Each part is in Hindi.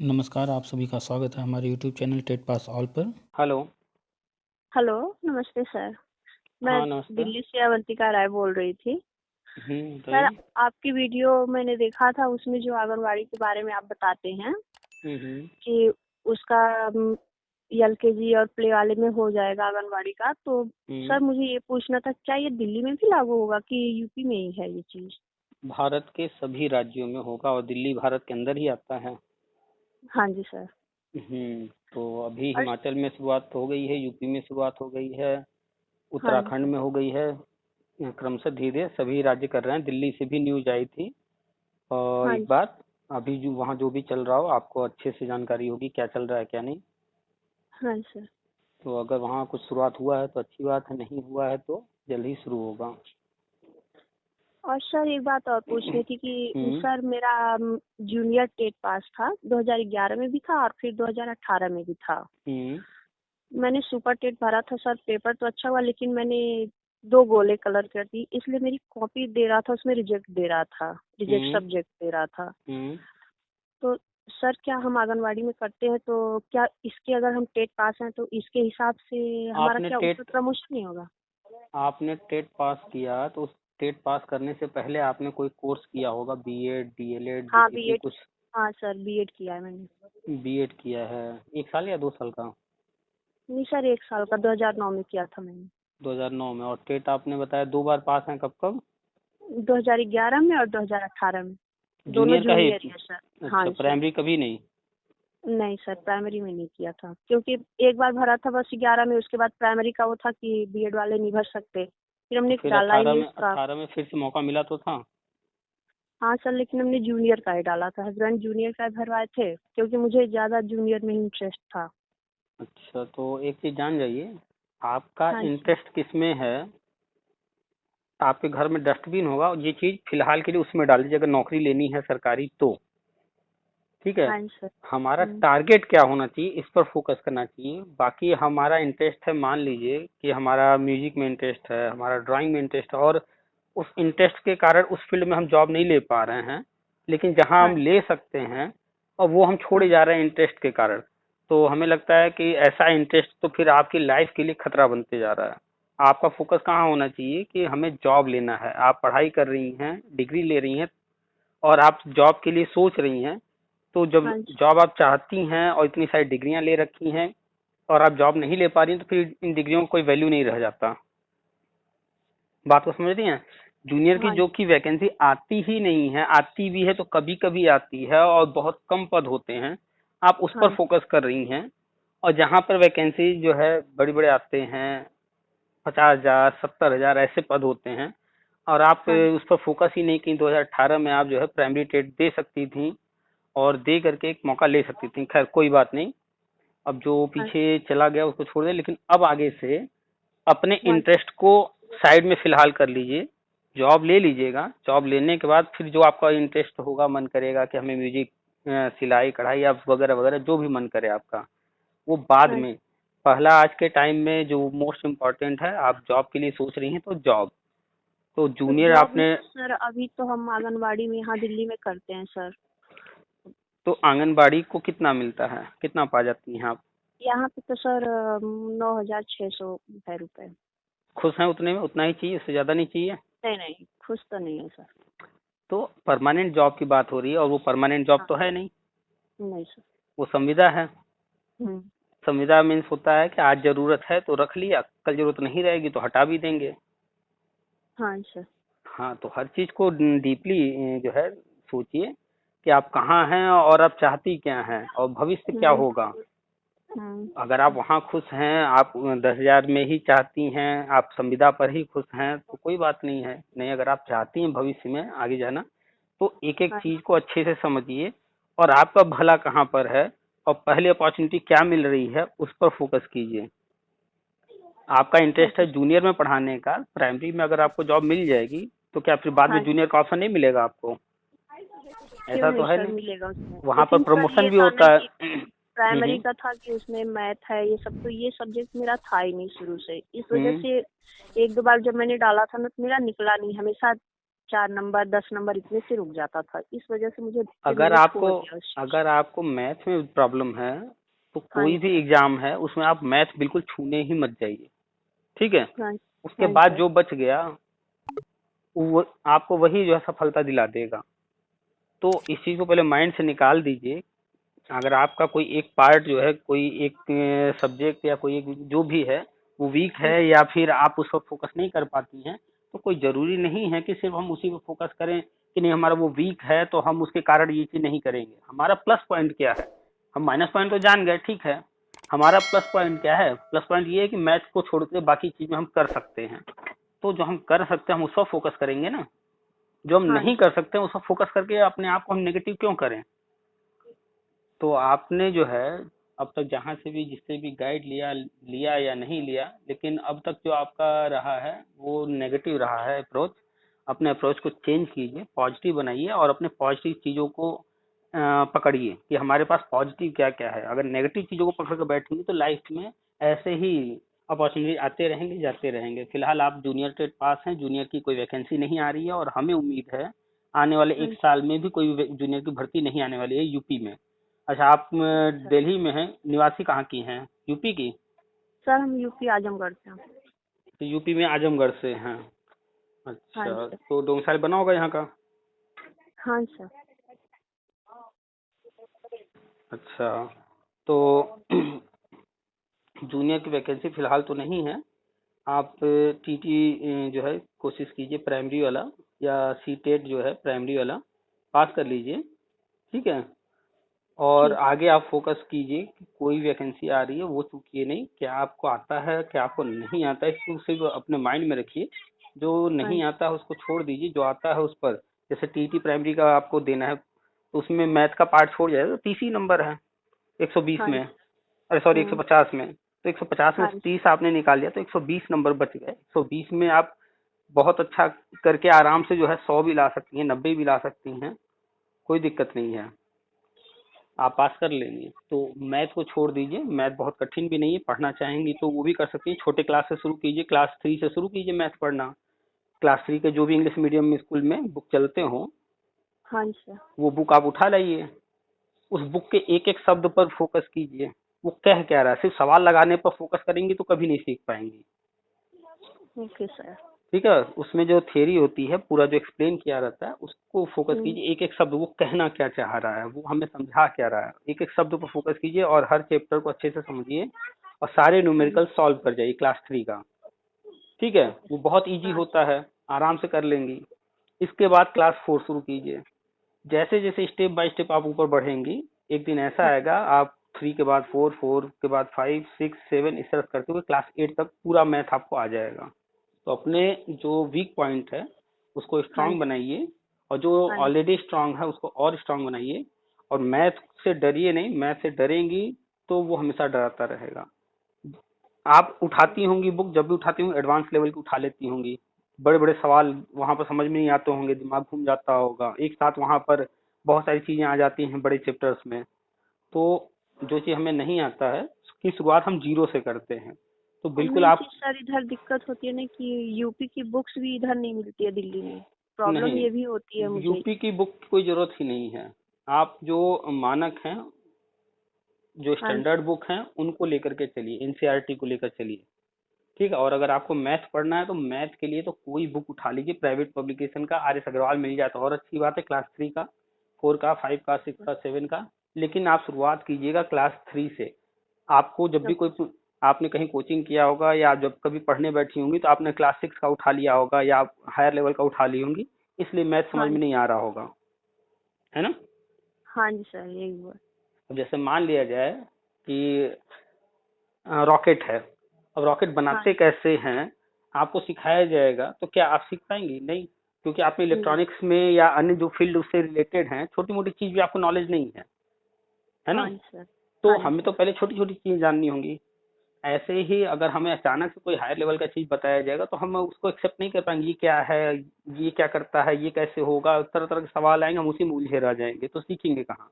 नमस्कार, आप सभी का स्वागत है हमारे YouTube channel TET pass all पर। हेलो। हेलो, नमस्ते सर। मैं हाँ, नमस्कार। दिल्ली से अवंतिका राय बोल रही थी। सर, बताइए। आपकी वीडियो मैंने देखा था, उसमें जो आंगनवाड़ी के बारे में आप बताते हैं हम्म। कि उसका एलकेजी और प्ले वाले में हो जाएगा आंगनवाड़ी का, तो हम्म। सर मुझे ये पूछना था, क्या ये दिल्ली में भी लागू होगा कि यूपी में ही है ये चीज़? भारत के सभी राज्यों में होगा और दिल्ली भारत के अंदर ही आता है। हाँ जी सर। तो अभी और हिमाचल में शुरुआत हो गई है, यूपी में शुरुआत हो गई है, हाँ जी उत्तराखंड सर। में हो गई है। क्रमशः धीरे धीरे सभी राज्य कर रहे हैं। दिल्ली से भी न्यूज आई थी। और हाँ एक जी। बात, अभी जो वहाँ जो भी चल रहा हो आपको अच्छे से जानकारी होगी क्या चल रहा है क्या नहीं। हाँ जी सर। तो अगर वहाँ कुछ शुरुआत हुआ है तो अच्छी बात है, नहीं हुआ है तो जल्द ही शुरू होगा। और सर एक बात और पूछनी थी कि हम्म। सर मेरा जूनियर टेट पास था, 2011 में भी था और फिर 2018 में भी था। हम्म। मैंने सुपर टेट भरा था सर, पेपर तो अच्छा हुआ, लेकिन मैंने दो गोले कलर कर दी, इसलिए मेरी कॉपी दे रहा था, उसमें रिजेक्ट दे रहा था, रिजेक्ट हम्म। सब्जेक्ट दे रहा था। हम्म। तो सर क्या हम आंगनवाड़ी में करते हैं, तो क्या इसके अगर हम टेट पास हैं तो इसके हिसाब से हमारा आपने क्या उसमें टेट प्रमोशन नहीं होगा? आपने टेट पास किया तो उस टेट पास करने से पहले आपने कोई कोर्स किया होगा, बीएड डीएलएड हाँ डीटीपी बीएड। कुछ। हाँ सर, बीएड किया है मैंने। बीएड किया है 1 साल या 2 साल का? नहीं सर, 1 साल का, 2009 में किया था मैंने। 2009 में। और टेट आपने बताया 2 बार पास हैं, कब कब? 2011 में और 2018 में। दोनों जूनियर का ही? जूनियर ही है सर। हाँ अच्छा, सर। प्राइमरी कभी नहीं? नहीं सर, प्राइमरी में नहीं किया था, क्योंकि एक बार भरा था बस 11 में, उसके बाद प्राइमरी का वो था कि बीएड वाले नहीं भर सकते, फिर तो हमने फिर डाला ही 18 नहीं में उसका। 18 में फिर से मौका मिला तो था। हाँ सर, लेकिन हमने जूनियर का ही डाला था, हस्बैंड जूनियर का ही भरवाए थे, क्योंकि मुझे ज़्यादा जूनियर में इंटरेस्ट था। अच्छा, तो एक चीज जान जाइए, आपका हाँ जी सर। इंटरेस्ट किस में है। आपके घर में डस्टबिन होगा, ये चीज फिलहाल के लिए उसमें डाल दीजिए अगर नौकरी लेनी है सरकारी तो। ठीक है। हाँ जी सर। हमारा टारगेट क्या होना चाहिए इस पर फोकस करना चाहिए। बाकी हमारा इंटरेस्ट है, मान लीजिए कि हमारा म्यूजिक में इंटरेस्ट है, हमारा ड्राइंग में इंटरेस्ट है, और उस इंटरेस्ट के कारण उस फील्ड में हम जॉब नहीं ले पा रहे हैं, लेकिन जहां हाँ हम जी। ले सकते हैं और वो हम छोड़े हाँ जा रहे हैं इंटरेस्ट के कारण, तो हमें लगता है कि ऐसा इंटरेस्ट तो फिर आपकी लाइफ के लिए खतरा बनते जा रहा है। आपका फोकस कहाँ होना चाहिए कि हमें जॉब लेना है। आप पढ़ाई कर रही हैं, डिग्री ले रही हैं, और आप जॉब के लिए सोच रही हैं, तो जब हाँ जी। जॉब आप चाहती हैं और इतनी सारी डिग्रियां ले रखी हैं और आप जॉब नहीं ले पा रही हैं, तो फिर इन डिग्रियों का कोई वैल्यू नहीं रह जाता। बात को समझ रही हैं? जूनियर की हाँ जो जी। की वैकेंसी आती ही नहीं है, आती भी है तो कभी कभी आती है और बहुत कम पद होते हैं, आप उस हाँ पर जी। फोकस कर रही हैं। और जहां पर वैकेंसी जो है बड़े बड़े आते हैं, 50,000 70,000 ऐसे पद होते हैं, और आप हाँ जी। उस पर फोकस ही नहीं की। 2018 में आप जो है प्राइमरी टेट दे सकती थी और दे करके एक मौका ले सकती थी। खैर कोई बात नहीं, अब जो हाँ जी। पीछे चला गया उसको छोड़ दें, लेकिन अब आगे से अपने हाँ जी। इंटरेस्ट को साइड में फिलहाल कर लीजिए। जॉब ले लीजिएगा, जॉब लेने के बाद फिर जो आपका इंटरेस्ट होगा, मन करेगा कि हमें म्यूजिक, सिलाई कढ़ाई या वगैरह वगैरह जो भी मन करे आपका, वो बाद हाँ जी। में। पहला आज के टाइम में जो मोस्ट इम्पोर्टेंट है, आप जॉब के लिए सोच रही हैं तो जॉब। तो तो जूनियर जॉब में आपने, तो सर अभी तो हम आंगनवाड़ी में यहाँ दिल्ली में करते हैं सर। तो आंगनबाड़ी को कितना मिलता है, कितना पा जाती हैं आप? यहाँ पे तो सर 9,600 है रुपए। खुश हैं उतने में? उतना ही चाहिए, उससे ज्यादा नहीं चाहिए? नहीं नहीं, खुश तो नहीं है सर। तो परमानेंट जॉब की बात हो रही है और वो परमानेंट जॉब हाँ। तो है नहीं, नहीं सर। वो संविदा है। हम्म। संविदा मीन्स होता है कि आज जरूरत है तो रख लिया, कल जरूरत नहीं रहेगी तो हटा भी देंगे। हाँ सर। हाँ, तो हर चीज को डीपली जो है सोचिए कि आप कहाँ हैं और आप चाहती क्या हैं और भविष्य क्या हम्म। होगा। हम्म। अगर आप वहाँ खुश हैं, आप 10,000 में ही चाहती हैं, आप संविदा पर ही खुश हैं, तो कोई बात नहीं है। नहीं, अगर आप चाहती हैं भविष्य में आगे जाना, तो एक एक हाँ। चीज को अच्छे से समझिए और आपका भला कहाँ पर है और पहले अपॉर्चुनिटी क्या मिल रही है उस पर फोकस कीजिए। आपका इंटरेस्ट ओके है सर। जूनियर में पढ़ाने का, प्राइमरी में अगर आपको जॉब मिल जाएगी तो क्या फिर बाद में हाँ। जूनियर का ऑप्शन नहीं मिलेगा आपको? क्यों ऐसा तो नहीं है सर, नहीं, मिलेगा उसमें, वहां पर लेकिन सर प्रमोशन ये भी था ना होता है। कि प्राइमरी का था कि उसमें मैथ है ये सब, तो ये सब्जेक्ट मेरा था ही नहीं शुरू से, इस वजह हम्म। से एक दो बार जब मैंने डाला था ना तो मेरा निकला नहीं, हमेशा 4 नंबर 10 नंबर इतने से रुक जाता था। इस वजह से मुझे फिर अगर मैंने आपको छोड़ दिया उस चीज। अगर आपको मैथ में प्रॉब्लम है तो हाँ कोई जी भी सर। एग्जाम है उसमें आप मैथ बिल्कुल छूने ही मत जाइए, ठीक है। हाँ। उसके हाँ बाद सर। जो बच गया वो आपको वही जो है सफलता दिला देगा। तो इस चीज को पहले माइंड से निकाल दीजिए। अगर आपका कोई एक पार्ट जो है, कोई एक सब्जेक्ट या कोई एक जो भी है वो वीक हाँ है या फिर आप उस पर फोकस नहीं कर पाती हैं, तो कोई जरूरी नहीं है कि सिर्फ हम उसी पे फोकस करें कि नहीं हमारा वो वीक है तो हम उसके कारण ये चीज नहीं करेंगे। हमारा प्लस पॉइंट क्या है? हम माइनस पॉइंट तो जान गए, ठीक है। हमारा प्लस पॉइंट क्या है? प्लस पॉइंट ये है कि मैथ को छोड़ के बाकी चीजें हम कर सकते हैं। तो जो हम कर सकते हैं हम उस पर फोकस करेंगे ना। जो हम हाँ नहीं जी। कर सकते उस पर फोकस करके अपने आप को हम नेगेटिव क्यों करें? तो आपने जो है अब तक जहाँ से भी जिससे भी गाइड लिया लिया या नहीं लिया, लेकिन अब तक जो आपका रहा है वो नेगेटिव रहा है अप्रोच। अपने अप्रोच को चेंज कीजिए, पॉजिटिव बनाइए और अपने पॉजिटिव चीज़ों को पकड़िए कि हमारे पास पॉजिटिव क्या क्या है। अगर नेगेटिव चीज़ों को पकड़ कर बैठेंगे तो लाइफ में ऐसे ही अपॉर्चुनिटी आते रहेंगे जाते रहेंगे। फिलहाल आप जूनियर टेट पास हैं, जूनियर की कोई वैकेंसी नहीं आ रही है और हमें उम्मीद है आने वाले हाँ एक जी। साल में भी कोई जूनियर की भर्ती नहीं आने वाली है यूपी में। अच्छा, आप अच्छा। दिल्ली में हैं, निवासी कहाँ की हैं? यूपी की? सर हम यूपी आजमगढ़ से हैं। तो यूपी में आजमगढ़ से हैं। हाँ अच्छा, जी। तो डोमिसाइल बना होगा यहाँ का? हाँ सर। अच्छा, तो जूनियर की वैकेंसी फिलहाल तो नहीं है। आप टीटी जो है कोशिश कीजिए प्राइमरी वाला, या सी टेट जो है प्राइमरी वाला पास कर लीजिए, ठीक है। और ठीक। आगे आप फोकस कीजिए कि कोई वैकेंसी आ रही है वो चूकिए नहीं। क्या आपको आता है क्या आपको नहीं आता है इसको सिर्फ अपने माइंड में रखिए। जो हाँ नहीं जी। आता है उसको छोड़ दीजिए, जो आता है उस पर। जैसे टीटी प्राइमरी का आपको देना है तो उसमें मैथ का पार्ट छोड़ जाए तो 30 ही नंबर है 120 हाँ में, जी। अरे सॉरी हम्म। 150 में। तो 150 में हाँ से जी। 30 आपने निकाल लिया तो 120 नंबर बच गए। 120 में आप बहुत अच्छा करके आराम से जो है 100 भी ला सकती हैं, 90 भी ला सकती हैं, कोई दिक्कत नहीं है, आप पास कर लेंगे। तो मैथ को छोड़ दीजिए, मैथ बहुत कठिन भी नहीं है, पढ़ना चाहेंगी तो वो भी कर सकती हैं। छोटे क्लास से शुरू कीजिए, क्लास 3 से शुरू कीजिए मैथ पढ़ना। क्लास 3 के जो भी इंग्लिश मीडियम में स्कूल में बुक चलते हो हाँ जी सर। वो बुक आप उठा लाइए। उस बुक के एक एक शब्द पर फोकस कीजिए, वो कह क्या रहा है। सिर्फ सवाल लगाने पर फोकस करेंगी तो कभी नहीं सीख पाएंगी, ओके सर। ठीक है। उसमें जो थ्योरी होती है पूरा जो एक्सप्लेन किया रहता है उसको फोकस हम्म। कीजिए। एक एक शब्द वो कहना क्या चाह रहा है, वो हमें समझा क्या रहा है, एक एक शब्द पर फोकस कीजिए और हर चैप्टर को अच्छे से समझिए और सारे हाँ न्यूमेरिकल सॉल्व कर जाइए क्लास 3 का, ठीक है। ओके। वो बहुत इजी हाँ। होता है, आराम से कर लेंगी। इसके बाद क्लास 4 शुरू कीजिए। जैसे जैसे स्टेप बाय स्टेप आप ऊपर बढ़ेंगी एक दिन ऐसा हाँ। आएगा आप 3 के बाद 4, 4 के बाद 5, 6, 7 इस तरह करते हुए क्लास 8 तक पूरा मैथ आपको आ जाएगा। तो अपने जो वीक पॉइंट है उसको हाँ स्ट्रांग जी। बनाइए और जो हाँ जी। ऑलरेडी स्ट्रांग है उसको और स्ट्रांग बनाइए। और मैथ से डरिए नहीं, मैथ से डरेंगी तो वो हमेशा डराता रहेगा। आप उठाती होंगी बुक, जब भी उठाती होंगी एडवांस लेवल की उठा लेती होंगी, बड़े बड़े सवाल वहां पर समझ में नहीं आते होंगे, दिमाग घूम जाता होगा, एक साथ वहां पर बहुत सारी चीजें आ जाती हैं बड़े चैप्टर्स में। तो जो चीज हमें नहीं आता है उसकी शुरुआत हम जीरो से करते हैं। तो और बिल्कुल मेन आप चीज सर इधर दिक्कत होती है ना कि यूपी की बुक्स भी इधर नहीं मिलती है दिल्ली में। प्रॉब्लम नहीं, ये भी होती है मुझे। यूपी की बुक की कोई जरूरत ही नहीं है। आप जो मानक हैं, जो हाँ स्टैंडर्ड जी। बुक हैं उनको लेकर के चलिए, एनसीईआरटी को लेकर चलिए, ठीक है। और अगर आपको मैथ पढ़ना है तो मैथ के लिए तो कोई बुक उठा लीजिए प्राइवेट पब्लिकेशन का, आर एस अग्रवाल मिल जाता है और अच्छी बात है, क्लास 3 का, 4 का, 5 का, 6 का, 7 का। लेकिन आप शुरुआत कीजिएगा क्लास 3 से। आपको जब भी कोई आपने कहीं कोचिंग किया होगा या जब कभी पढ़ने बैठी होंगी तो आपने क्लास 6 का उठा लिया होगा या हायर लेवल का उठा ली होंगी, इसलिए मैथ समझ हाँ में जी। नहीं आ रहा होगा, है ना। हाँ जी सर यही हुआ। अब जैसे मान लिया जाए कि रॉकेट है, अब रॉकेट हाँ बनाते कैसे हैं आपको सिखाया जाएगा तो क्या आप सीख पाएंगी? नहीं, क्योंकि आपने जी। नहीं। इलेक्ट्रॉनिक्स में या अन्य जो फील्ड उससे रिलेटेड हैं छोटी मोटी चीज भी आपको नॉलेज नहीं है ना। हाँ जी सर। तो हाँ जी हमें सर। तो पहले छोटी छोटी चीज जाननी होंगी। ऐसे ही अगर हमें अचानक से कोई हायर लेवल का चीज बताया जाएगा तो हम उसको एक्सेप्ट नहीं कर पाएंगे, ये क्या है, ये क्या करता है, ये कैसे होगा, तरह तरह के सवाल आएंगे, हम उसी में उलझे रह जाएंगे, तो सीखेंगे कहाँ।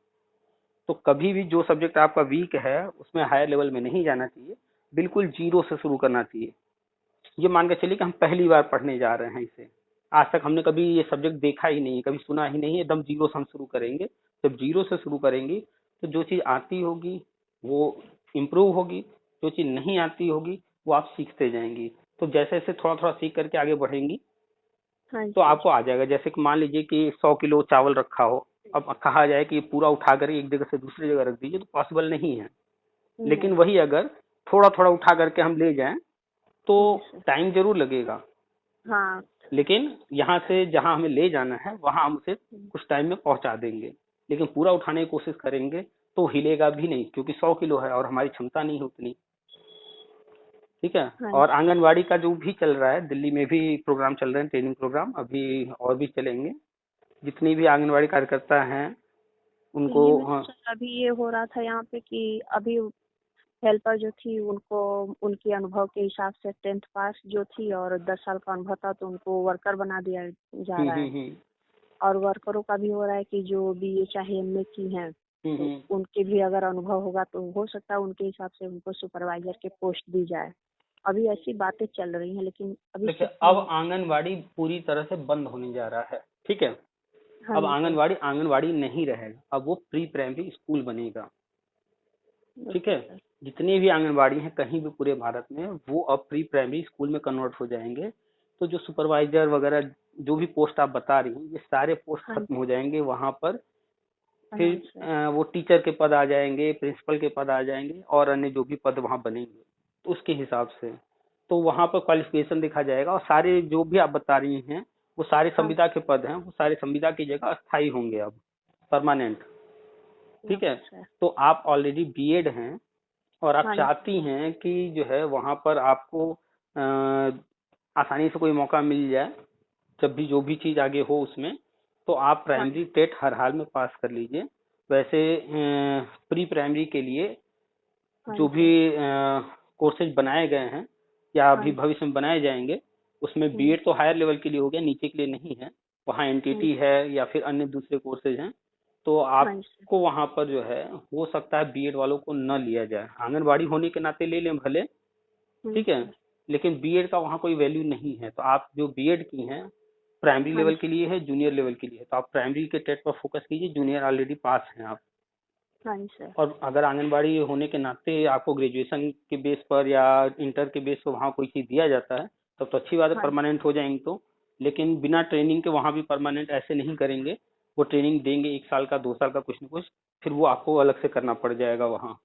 तो कभी भी जो सब्जेक्ट आपका वीक है उसमें हायर लेवल में नहीं जाना चाहिए, बिल्कुल जीरो से शुरू करना चाहिए। ये मान के चलिए कि हम पहली बार पढ़ने जा रहे हैं इसे, आज तक हमने कभी ये सब्जेक्ट देखा ही नहीं है, कभी सुना ही नहीं है, एकदम जीरो से हम शुरू करेंगे। जब जीरो से शुरू करेंगे तो जो चीज़ आती होगी वो इम्प्रूव होगी, जो चीज़ नहीं आती होगी वो आप सीखते जाएंगी। तो जैसे जैसे थोड़ा थोड़ा सीख करके आगे बढ़ेंगी हाँ तो जी। आपको आ जाएगा। जैसे कि मान लीजिए कि 100 किलो चावल रखा हो, अब कहा जाए कि ये पूरा उठा कर एक जगह से दूसरी जगह रख दीजिए, तो पॉसिबल नहीं है। लेकिन नहीं। वही अगर थोड़ा थोड़ा उठा करके हम ले जाएं तो जी सर। टाइम जरूर लगेगा, हाँ। लेकिन यहाँ से जहाँ हमें ले जाना है वहां हम उसे कुछ टाइम में पहुंचा देंगे। लेकिन पूरा उठाने की कोशिश करेंगे तो हिलेगा भी नहीं, क्योंकि 100 किलो है और हमारी क्षमता नहीं है उतनी। ठीक है। हाँ और जी। आंगनवाड़ी का जो भी चल रहा है, दिल्ली में भी प्रोग्राम चल रहे हैं, ट्रेनिंग प्रोग्राम अभी और भी चलेंगे। जितनी भी आंगनवाड़ी कार्यकर्ता हैं उनको दिल्ली में तो सर अभी ये हो रहा था यहाँ पे कि अभी हेल्पर जो थी उनको उनके अनुभव के हिसाब से 10th पास जो थी और 10 साल का अनुभव था तो उनको वर्कर बना दिया जा रहा है। हम्म। और वर्करों का भी हो रहा है कि जो बीए चाहे एमए की हैं तो हम्म। उनके भी अगर अनुभव होगा तो हो सकता है उनके हिसाब से उनको सुपरवाइजर के पोस्ट दी जाए। अभी ऐसी बातें चल रही हैं लेकिन अभी देखिए, सिर्फ अब आंगनवाड़ी पूरी तरह से बंद होने जा रहा है। ठीक है। हाँ अब जी सर। आंगनवाड़ी आंगनवाड़ी नहीं रहेगा, अब वो प्री प्राइमरी स्कूल बनेगा। ठीक ओके है। सर। जितनी भी आंगनबाड़ी हैं कहीं भी पूरे भारत में, वो अब प्री प्राइमरी स्कूल में कन्वर्ट हो जाएंगे। तो जो सुपरवाइजर वगैरह जो भी पोस्ट आप बता रही हैं, ये सारे पोस्ट हाँ खत्म हो जाएंगे वहां पर। हाँ फिर सर। वो टीचर के पद आ जाएंगे, प्रिंसिपल के पद आ जाएंगे और अन्य जो भी पद वहां बनेंगे तो उसके हिसाब से तो वहां पर क्वालिफिकेशन देखा जाएगा। और सारे जो भी आप बता रही हैं वो सारे हाँ संविदा के पद हैं, वो सारे संविदा की जगह अस्थायी होंगे अब, परमानेंट। ठीक है। Okay sir. तो आप ऑलरेडी बीएड हैं और आप हाँ जी। चाहती हैं कि जो है वहां पर आपको आसानी से कोई मौका मिल जाए, जब भी जो भी चीज आगे हो उसमें, तो आप हाँ प्राइमरी टेट हर हाल में पास कर लीजिए। वैसे प्री प्राइमरी के लिए हाँ जो भी सर। कोर्सेज बनाए गए हैं या हाँ अभी जी। भविष्य में बनाए जाएंगे, उसमें हम्म, बीएड तो हायर लेवल के लिए हो गया, नीचे के लिए नहीं है। वहाँ हम्म, एनटीटी है या फिर अन्य दूसरे कोर्सेज हैं। तो हाँ जी सर। आपको वहाँ पर जो है हो सकता है बीएड वालों को न लिया जाए, आंगनबाड़ी होने के नाते ले लें भले। ठीक है। सर। लेकिन बीएड का वहाँ कोई वैल्यू नहीं है। तो आप जो बीएड की हैं प्राइमरी हाँ लेवल जी। के लिए है, जूनियर लेवल के लिए है, तो आप प्राइमरी के टेट पर फोकस कीजिए, जूनियर ऑलरेडी पास हैं आप। हाँ जी सर। और अगर आंगनबाड़ी होने के नाते आपको ग्रेजुएशन के बेस पर या इंटर के बेस पर वहाँ कोई चीज़ दिया जाता है तब तो अच्छी बात है, हाँ जी। परमानेंट हो जाएंगे तो। लेकिन बिना ट्रेनिंग के वहाँ भी परमानेंट ऐसे नहीं करेंगे। वो ट्रेनिंग देंगे 1 साल का 2 साल का कुछ न कुछ, फिर वो आपको अलग से करना पड़ जाएगा वहाँ।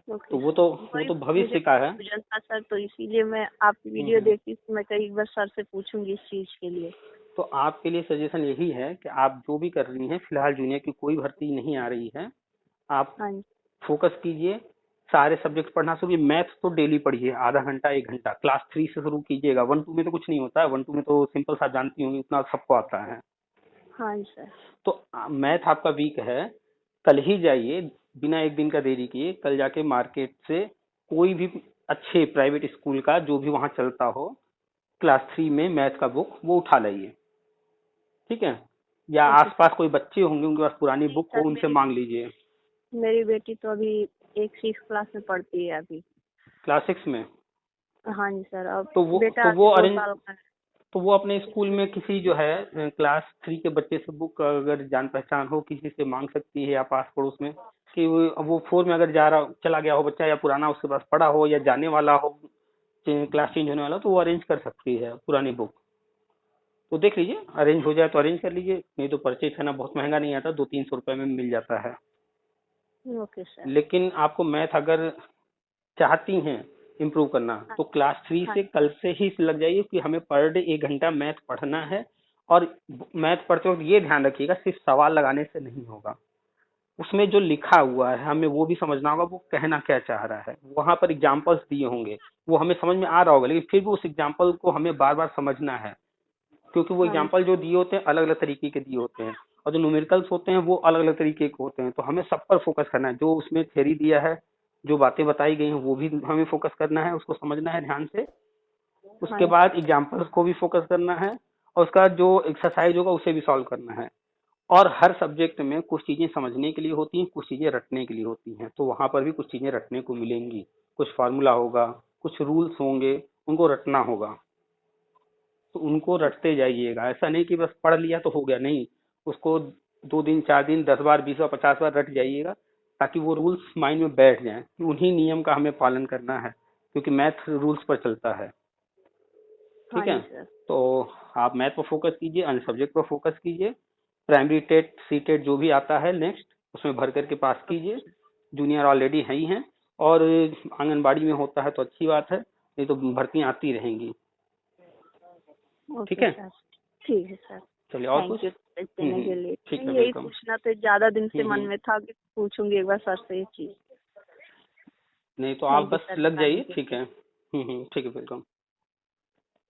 ओके तो सर। वो वही तो मुझे भविष्य का है। कंफ्यूजन था सर तो इसीलिए मैं आपकी वीडियो हम्म। देखी तो मैं कई एक बार सर से पूछूंगी इस चीज के लिए। तो आपके लिए सजेशन यही है कि आप जो भी कर रही हैं, फिलहाल जूनियर की कोई भर्ती नहीं आ रही है, आप हाँ जी। फोकस कीजिए, सारे सब्जेक्ट पढ़ना शुरू। मैथ तो डेली पढ़िए, आधा घंटा 1 घंटा, क्लास 3 से शुरू कीजिएगा। 1 2 में तो कुछ नहीं होता है, 1 2 में तो सिंपल सा जानती होंगी, उतना सबको आता है। हाँ जी सर। तो मैथ आपका वीक है, कल ही जाइए, बिना एक दिन का देरी किए कल जाके मार्केट से कोई भी अच्छे प्राइवेट स्कूल का जो भी वहाँ चलता हो, क्लास 3 में मैथ का बुक वो उठा लाइए। ठीक है। या ओके सर। आसपास कोई बच्चे होंगे उनके पास पुरानी जी बुक हो, सर उनसे मेरी मांग लीजिए। मेरी बेटी तो अभी एक 6 क्लास में पढ़ती है अभी। क्लास 6 में। हाँ जी सर। अब तो बेटा वो अभी दो अरेंज, साल का है। तो वो अपने स्कूल में किसी जो है क्लास 3 के बच्चे से बुक अगर जान पहचान हो किसी से मांग सकती है, या पास पड़ोस में कि वो 4 में अगर जा रहा चला गया हो बच्चा या पुराना उसके पास पड़ा हो या जाने वाला हो, क्लास चेंज होने वाला हो, तो वो अरेंज कर सकती है पुरानी बुक। तो देख लीजिए, अरेंज हो जाए तो अरेंज कर लीजिए, नहीं तो परचेज करना बहुत महंगा नहीं आता, 200-300 रुपए में मिल जाता है। Okay sir. लेकिन आपको मैथ अगर चाहती हैं इम्प्रूव करना हाँ। तो क्लास 3 हाँ। से कल से ही लग जाइए कि हमें पर डे 1 घंटा मैथ पढ़ना है। और मैथ पढ़ते वक्त ये ध्यान रखिएगा, सिर्फ सवाल लगाने से नहीं होगा, उसमें जो लिखा हुआ है हमें वो भी समझना होगा, वो कहना क्या चाह रहा है। वहां पर एग्जाम्पल्स दिए होंगे, वो हमें समझ में आ रहा होगा, लेकिन फिर भी उस एग्जाम्पल को हमें बार बार समझना है, क्योंकि वो हाँ एग्जाम्पल जो दिए होते हैं अलग अलग तरीके के दिए होते हैं, और जो न्यूमेरिकल्स होते हैं वो अलग अलग तरीके के होते हैं। तो हमें सब पर फोकस करना है, जो उसमें थ्योरी दिया है, जो बातें बताई गई हैं वो भी हमें फोकस करना है, उसको समझना है ध्यान से। हाँ उसके बाद एग्जाम्पल्स को भी फोकस करना है, और उसका जो एक्सरसाइज होगा उसे भी सॉल्व करना है। और हर सब्जेक्ट में कुछ चीजें समझने के लिए होती हैं, कुछ चीजें रटने के लिए होती हैं, तो वहां पर भी कुछ चीजें रटने को मिलेंगी। कुछ फार्मूला होगा, कुछ रूल्स होंगे, उनको रटना होगा। तो उनको रटते जाइएगा। ऐसा नहीं कि बस पढ़ लिया तो हो गया, नहीं, उसको 2 दिन 4 दिन 10 बार 20 बार 50 बार रट जाइएगा, ताकि वो रूल्स माइंड में बैठ जाएं कि उन्हीं नियम का हमें पालन करना है, क्योंकि मैथ रूल्स पर चलता है। हाँ ठीक है, जी सर। तो आप मैथ पर फोकस कीजिए, अन्य सब्जेक्ट पर फोकस कीजिए, प्राइमरी टेट सी टेट जो भी आता है नेक्स्ट उसमें भर करके पास कीजिए, जूनियर ऑलरेडी है ही हैं, और आंगनबाड़ी में होता है तो अच्छी बात है, नहीं तो भर्तियां आती रहेंगी। ठीक ओके है, सर, ठीक है सर। चलिए और थैंक कुछ? यू देने के लिए। ठीक है, नहीं, यही वेलकम। पूछना तो ज्यादा दिन से मन हम्म। में था कि पूछूंगी एक बार सर से ये चीज। नहीं तो आप थैंक यू बस सर लग बताने जाइए, के ठीक लिए। है। ठीक है, वेलकम।